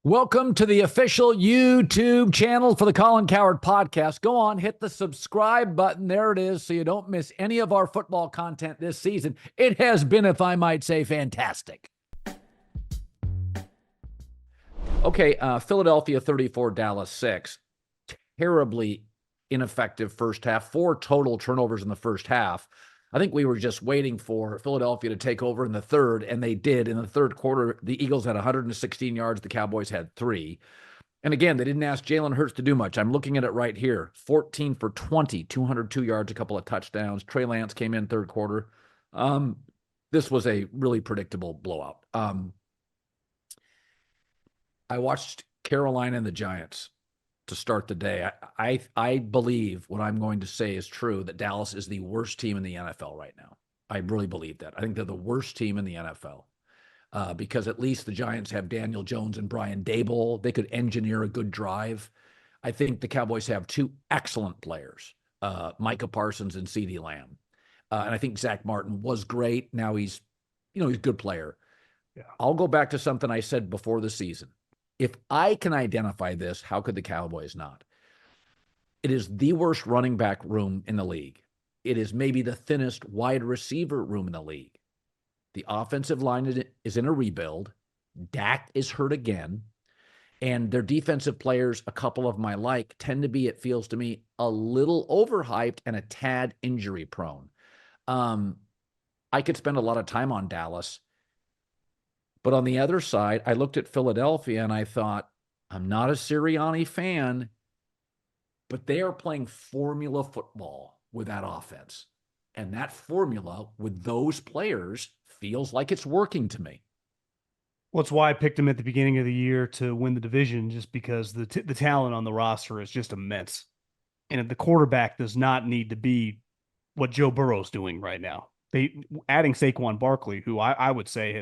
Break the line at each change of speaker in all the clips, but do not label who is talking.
Welcome to the official YouTube channel for the Colin Cowherd podcast. Go on, hit the subscribe button. There it is, so you don't miss any of our football content this season. It has been, if I might say, fantastic. Okay, Philadelphia 34, Dallas 6. Terribly ineffective first half. 4 total turnovers in the first half. I think we were just waiting for Philadelphia to take over in the third, and they did. In the third quarter, the Eagles had 116 yards. The Cowboys had 3. And again, they didn't ask Jalen Hurts to do much. I'm looking at it right here. 14 for 20, 202 yards, a couple of touchdowns. Trey Lance came in third quarter. This was a really predictable blowout. I watched Carolina and the Giants to start the day. I believe what I'm going to say is true, that Dallas is the worst team in the NFL right now. I really believe that. I think they're the worst team in the NFL because at least the Giants have Daniel Jones and Brian Daboll. They could engineer a good drive. I think the Cowboys have 2 excellent players, Micah Parsons and CeeDee Lamb. And I think Zach Martin was great. Now he's a good player. Yeah. I'll go back to something I said before the season. If I can identify this, how could the Cowboys not? It is the worst running back room in the league. It is maybe the thinnest wide receiver room in the league. The offensive line is in a rebuild. Dak is hurt again. And their defensive players, a couple of them I like, tend to be, it feels to me, a little overhyped and a tad injury prone. I could spend a lot of time on Dallas. But on the other side, I looked at Philadelphia and I thought, I'm not a Sirianni fan, but they are playing formula football with that offense. And that formula with those players feels like it's working to me.
Well, it's why I picked them at the beginning of the year to win the division, just because the talent on the roster is just immense. And the quarterback does not need to be what Joe Burrow's doing right now. Adding Saquon Barkley, who I would say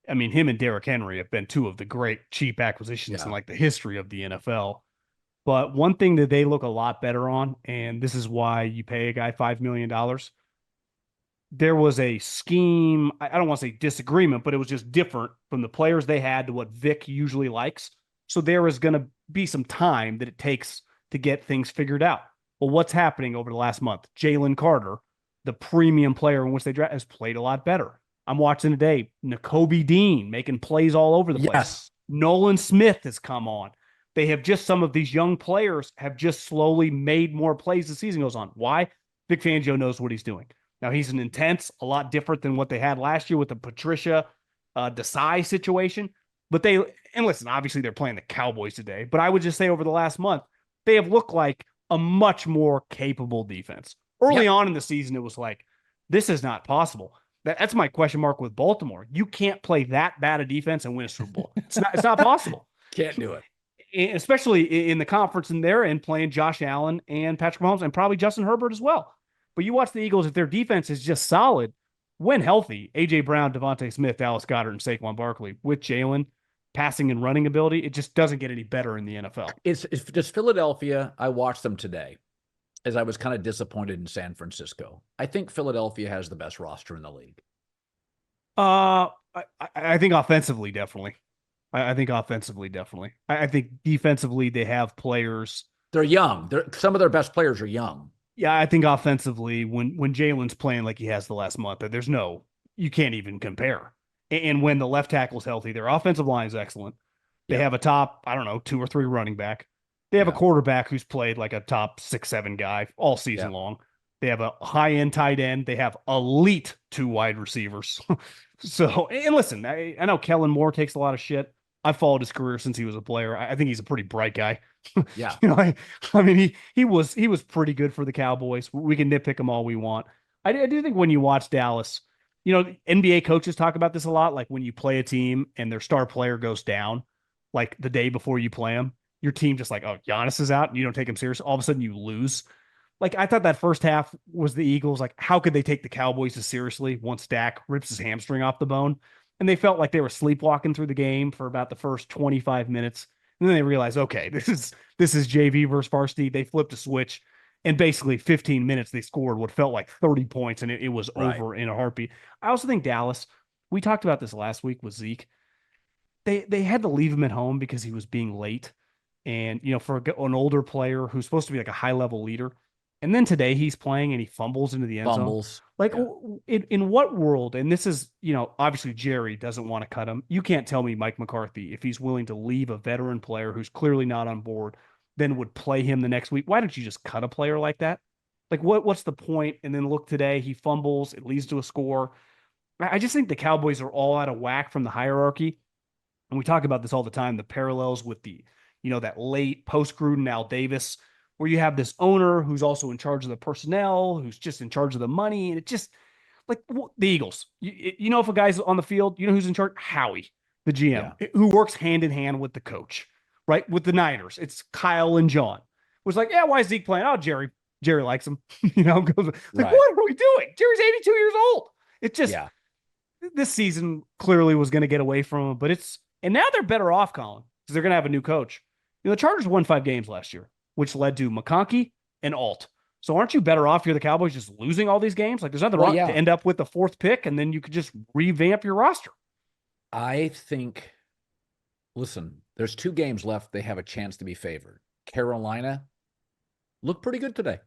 him and Derrick Henry have been 2 of the great cheap acquisitions in like the history of the NFL. But one thing that they look a lot better on, and this is why you pay a guy $5 million, there was a scheme. I don't want to say disagreement, but it was just different from the players they had to what Vic usually likes. So there is going to be some time that it takes to get things figured out. Well, what's happening over the last month? Jalen Carter, the premium player in which they draft, has played a lot better. I'm watching today, Nakobe Dean making plays all over the place.
Yes.
Nolan Smith has come on. They have just, some of these young players have just slowly made more plays as the season goes on. Why? Vic Fangio knows what he's doing. Now, he's an intense, a lot different than what they had last year with the Patricia Desai situation. But listen, obviously they're playing the Cowboys today, but I would just say over the last month, they have looked like a much more capable defense. Early on in the season, it was like, this is not possible. That's my question mark with Baltimore. You can't play that bad a defense and win a Super Bowl. It's not possible.
Can't do
it. Especially in the conference in there and playing Josh Allen and Patrick Mahomes and probably Justin Herbert as well. But you watch the Eagles, if their defense is just solid, when healthy, A.J. Brown, Devontae Smith, Dallas Goedert, and Saquon Barkley with Jalen, passing and running ability, it just doesn't get any better in the NFL.
It's just Philadelphia. I watched them today, as I was kind of disappointed in San Francisco. I think Philadelphia has the best roster in the league.
I think offensively, definitely. I think offensively, definitely. I think defensively, they have players.
They're young. Some of their best players are young.
Yeah, I think offensively, when Jalen's playing like he has the last month, you can't even compare. And when the left tackle's healthy, their offensive line is excellent. They have a top, 2 or 3 running back. They have a quarterback who's played like a top 6, 7 guy all season long. They have a high-end tight end. They have elite 2 wide receivers. So, and listen, I know Kellen Moore takes a lot of shit. I've followed his career since he was a player. I think he's a pretty bright guy.
Yeah.
He was pretty good for the Cowboys. We can nitpick him all we want. I do think when you watch Dallas, NBA coaches talk about this a lot. Like when you play a team and their star player goes down, like the day before you play them, your team just like, oh, Giannis is out and you don't take him serious. All of a sudden you lose. Like, I thought that first half was the Eagles. Like, how could they take the Cowboys as seriously once Dak rips his hamstring off the bone? And they felt like they were sleepwalking through the game for about the first 25 minutes. And then they realized, okay, this is JV versus varsity. They flipped a switch. And basically 15 minutes, they scored what felt like 30 points, and it was over in a heartbeat. I also think Dallas, we talked about this last week with Zeke. they had to leave him at home because he was being late. And, for an older player who's supposed to be like a high level leader. And then today he's playing and he fumbles into the end zone.
Fumbles.
Like,
Yeah.
in what world? And this is, obviously Jerry doesn't want to cut him. You can't tell me Mike McCarthy, if he's willing to leave a veteran player who's clearly not on board, then would play him the next week. Why don't you just cut a player like that? Like, what's the point? And then look today, he fumbles, it leads to a score. I just think the Cowboys are all out of whack from the hierarchy. And we talk about this all the time, the parallels with that late post Gruden Al Davis, where you have this owner who's also in charge of the personnel, who's just in charge of the money. And it just, like, the Eagles, if a guy's on the field, who's in charge? Howie, the GM,
Yeah.
who works hand in hand with the coach, right? With the Niners, it's Kyle and John. Was like, yeah, why is Zeke playing? Oh, Jerry likes him. Goes like,
Right.
what are we doing? Jerry's 82 years old. It just,
Yeah.
this season clearly was going to get away from him, and now they're better off, Colin, because they're going to have a new coach. The Chargers won 5 games last year, which led to McConkey and Alt. So aren't you better off, you're the Cowboys, just losing all these games? Like, there's nothing wrong to end up with the 4th pick, and then you could just revamp your roster.
I think, listen, there's 2 games left. They have a chance to be favored. Carolina looked pretty good today.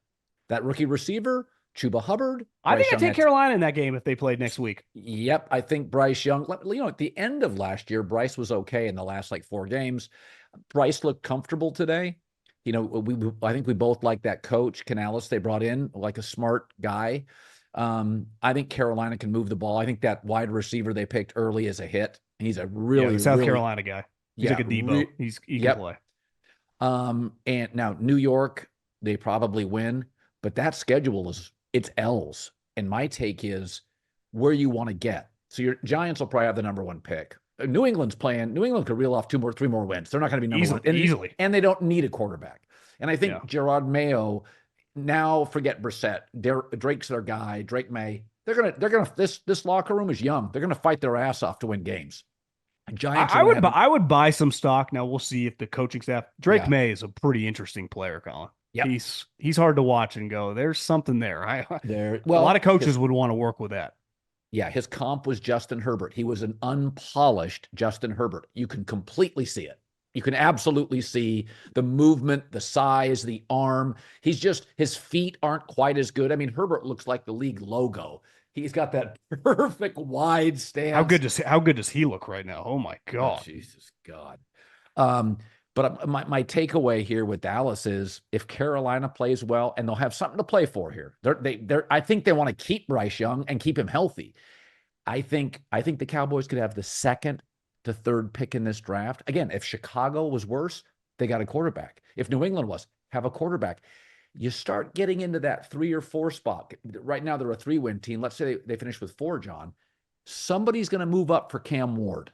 That rookie receiver, Chuba Hubbard.
I think I'd take Carolina in that game if they played next week.
Yep. I think Bryce Young, at the end of last year, Bryce was okay in the last 4 games. Bryce looked comfortable today. I think we both like that coach, Canales, they brought in, like a smart guy. I think Carolina can move the ball. I think that wide receiver they picked early is a hit. He's a really
South Carolina guy. He's like a Debo. He can play.
And now New York, they probably win, but that schedule it's L's. And my take is where you want to get. So your Giants will probably have the number 1 pick. New England could reel off 3 more wins. They're not going to be number 1
easily.
And they don't need a quarterback. And I think Gerard Mayo, now forget Brissett. Drake's their guy. Drake May. This locker room is young. They're going to fight their ass off to win games. Giants.
I would buy some stock. Now we'll see if the coaching staff. Drake May is a pretty interesting player, Colin.
Yep.
He's hard to watch and go, there's something there. A lot of coaches would want to work with that.
Yeah, his comp was Justin Herbert. He was an unpolished Justin Herbert. You can completely see it. You can absolutely see the movement, the size, the arm. His feet aren't quite as good. I mean, Herbert looks like the league logo. He's got that perfect wide stance.
How good does he look right now? Oh my God.
Oh, Jesus God. But my takeaway here with Dallas is if Carolina plays well, and they'll have something to play for here. I think they want to keep Bryce Young and keep him healthy. I think the Cowboys could have the 2nd to 3rd pick in this draft. Again, if Chicago was worse, they got a quarterback. If New England was, have a quarterback. You start getting into that 3 or 4 spot. Right now, they're a 3-win team. Let's say they finish with 4, John. Somebody's going to move up for Cam Ward.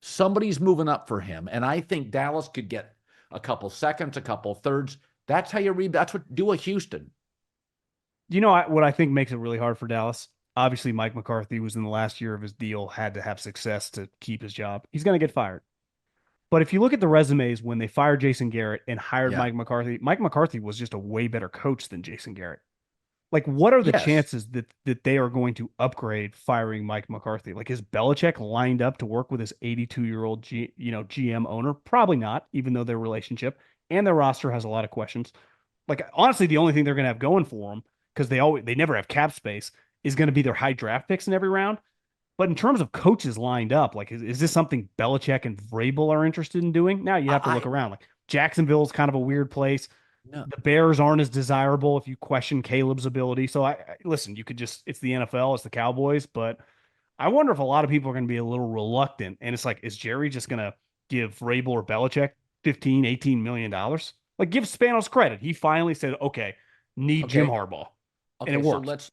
Somebody's moving up for him. And I think Dallas could get a couple seconds, a couple thirds. That's how you read. That's what do a Houston.
What I think makes it really hard for Dallas? Obviously, Mike McCarthy was in the last year of his deal, had to have success to keep his job. He's going to get fired. But if you look at the resumes when they fired Jason Garrett and hired Mike McCarthy was just a way better coach than Jason Garrett. Like, what are the chances that they are going to upgrade firing Mike McCarthy? Like, is Belichick lined up to work with his 82-year-old GM owner? Probably not, even though their relationship and their roster has a lot of questions. Like, honestly, the only thing they're going to have going for them, because they never have cap space, is going to be their high draft picks in every round. But in terms of coaches lined up, like, is this something Belichick and Vrabel are interested in doing? Now you have to look around. Like, Jacksonville's kind of a weird place. No. The Bears aren't as desirable if you question Caleb's ability. So listen, it's the NFL, it's the Cowboys, but I wonder if a lot of people are going to be a little reluctant. And it's like, is Jerry just going to give Vrabel or Belichick $15-18 million? Like, give Spanos credit. He finally said, okay, Jim Harbaugh.
Okay,
and it worked.
So